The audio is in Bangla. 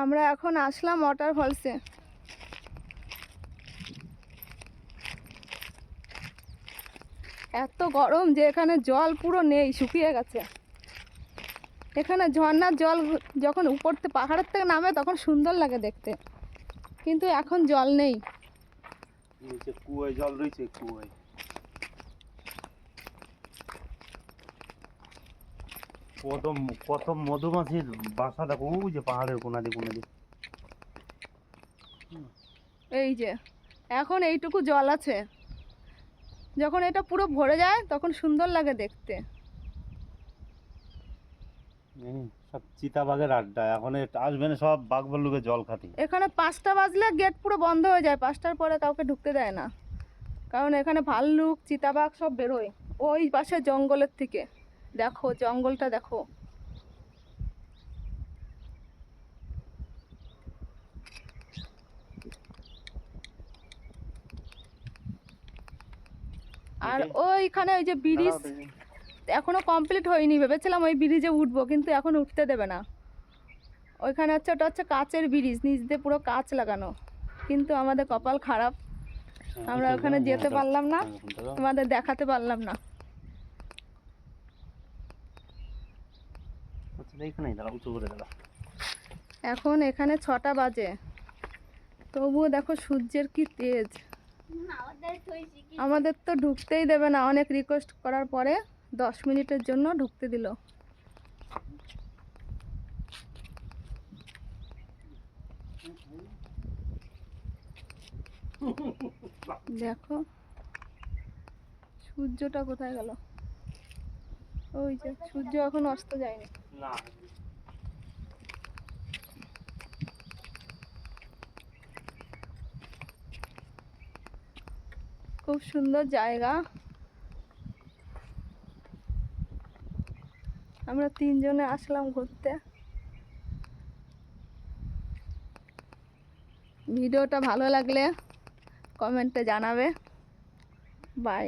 আমরা এখন আসলাম ওয়াটারফলসে। এত গরম যে এখানে জল পুরো নেই, শুকিয়ে গেছে। এখানে ঝর্ণার জল যখন উপর থেকে পাহাড়ের থেকে নামে তখন সুন্দর লাগে দেখতে, কিন্তু এখন জল নেই। নিচে কুয়োয় জল রয়েছে, কুয়োয়। কত কত মধুমাছির বাসা দেখো, ওই যে পাহাড়ের কোনাতে কোনাতে। এই যে এখন এইটুকু জল আছে, যখন এটা পুরো ভরে যায় তখন সুন্দর লাগে দেখতে। সব চিতাবাঘের আড্ডা, এখন আসবে না সব বাঘ ভাল্লুকের জল খাতে। এখানে 5টা বাজলে গেট পুরো বন্ধ হয়ে যায়, 5টার পরে কাউকে ঢুকতে দেয় না, কারণ এখানে ভাল্লুক চিতাবাঘ সব বেরোয় ওই পাশে জঙ্গলের থেকে। দেখো জঙ্গলটা দেখো। আর ওইখানে ওই যে ব্রিজ এখনো কমপ্লিট হয়নি, ভেবেছিলাম ওই ব্রিজে উঠবো, কিন্তু এখন উঠতে দেবে না। ওইখানে হচ্ছে ওটা হচ্ছে কাচের ব্রিজ, নিচ দিয়ে পুরো কাচ লাগানো, কিন্তু আমাদের কপাল খারাপ, আমরা ওখানে যেতে পারলাম না, তোমাদের দেখাতে পারলাম না। এখন এখানে 6টা বাজে, তবুও দেখো সূর্যের কি তেজ। আমাদের তো ঢুকতেই দেবে না, অনেক রিকোয়েস্ট করার পরে 10 মিনিটের জন্য ঢুকতে দিল। দেখো সূর্যটা কোথায় গেল, ওই যে সূর্য এখন অস্ত যায়নি। খুব সুন্দর জায়গা। আমরা 3 জনে আসলাম ঘুরতে। ভিডিওটা ভালো লাগলে কমেন্টে জানাবে। বাই।